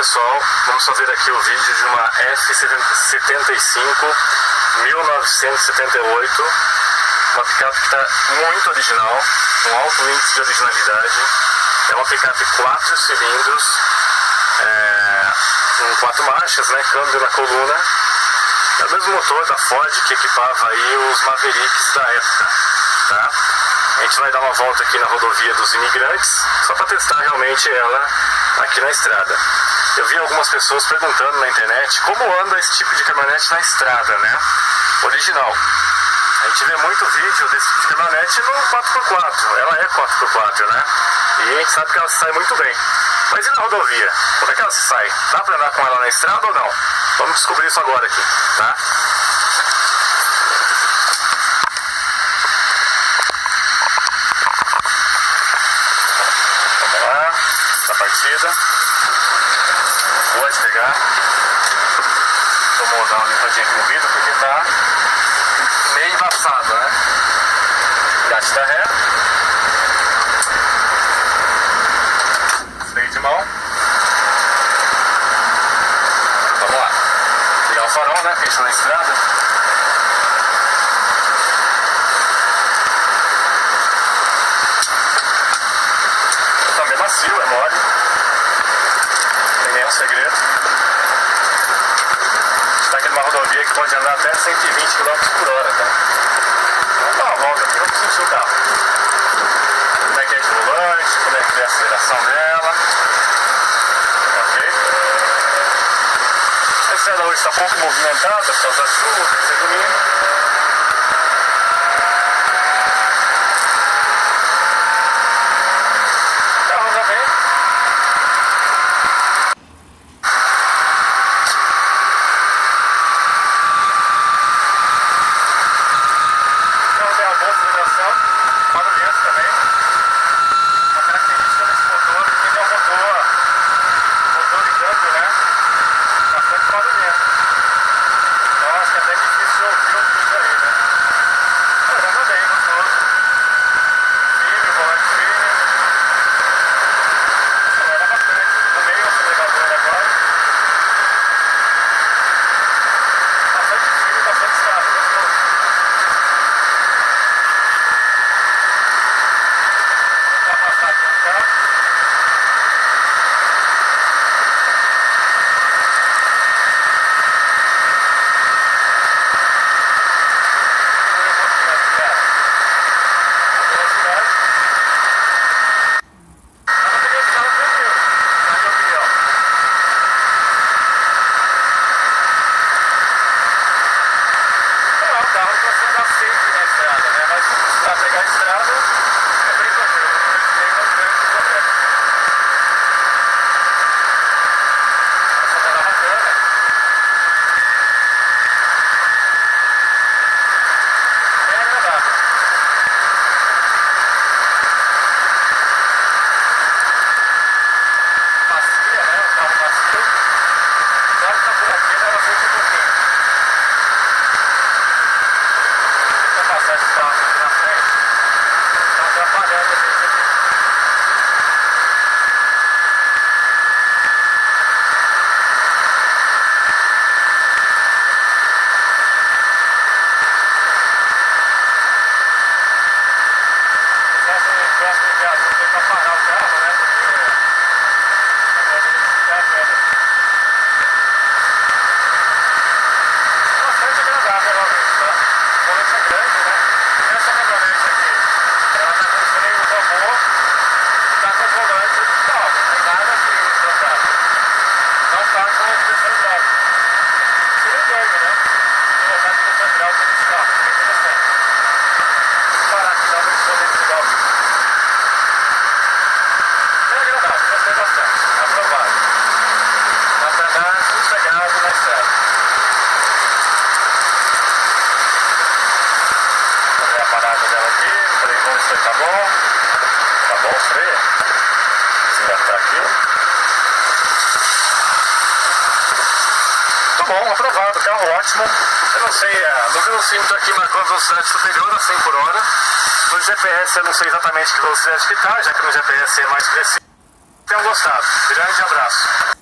pessoal, vamos fazer aqui o vídeo de uma F75 1978, uma picape que está muito original, com alto índice de originalidade. É uma picape 4 cilindros, com 4 marchas, né, câmbio na coluna. É o mesmo motor da Ford que equipava aí os Mavericks da época, tá? A gente vai dar uma volta aqui na rodovia dos Imigrantes, só para testar realmente ela aqui na estrada. Eu vi algumas pessoas perguntando na internet como anda esse tipo de caminhonete na estrada, né? Original. A gente vê muito vídeo desse tipo de caminhonete no 4x4, ela é 4x4, né? E a gente sabe que ela se sai muito bem. Mas e na rodovia? Como é que ela se sai? Dá para andar com ela na estrada ou não? Vamos descobrir isso agora aqui, tá? Vamos lá, essa partida. Pode pegar. Vamos dar uma limpadinha aqui no vidro porque tá meio embaçado, né? Engate da ré. Freio de mão. Vamos lá. Ligar o farol, né? Fecha na estrada. Também macio, é mole. Não tem nenhum segredo. Está aqui numa rodovia que pode andar até 120 km/h, tá? Vamos dar uma volta aqui, vamos sentir o carro. Como é que é de volante, como é que é a aceleração dela. Ok? A estrada hoje está pouco movimentada por causa da chuva, por ser domingo. O carro anda bem. Barulhento também. Uma característica desse motor, que ele é um motor de câmbio, né? Bastante barulhento. Então acho que é até difícil ouvir o vídeo aí, né? Mas anda bem, gostoso. Firme, volante firme. Acelera bastante. No meio o acelerador agora. Bastante firme, bastante estável, gostoso. Para pegar a estrada é bem tranquilo, não tem nenhum grande problema. Acelerar bacana. Bem agradável. Macia, né? O carro macio. Claro que na buraqueira ela sente um pouquinho. Vou passar esse carro aqui na frente. Está atrapalhando a gente aqui. Esse próximo viaduto tem para parar o carro, né? Porque não pode identificar a queda. Bastante agradável realmente, tá? O volante é grande, né? Essa caminhonete aqui, ela tá com freio no tambor e tá com o volante digital, não tem nada aqui trocado. Não tá com a direção hidráulica. Seria um ganho, né? Colocar a direção hidráulica nesse carro, é interessante. Vou parar aqui, dá uma edição de desligar o vídeo. Bem agradável, gostei bastante, aprovado. Dá pra andar sossegado na estrada. Fazer a parada dela aqui, o freio bom, isso aí tá bom. Tá bom o freio. Desengatar aqui. Muito bom, aprovado, carro ótimo. Eu não sei, no velocímetro aqui marcou a velocidade superior a 100 por hora. No GPS eu não sei exatamente que velocidade que tá, já que no GPS é mais preciso. Tenham gostado. Grande abraço.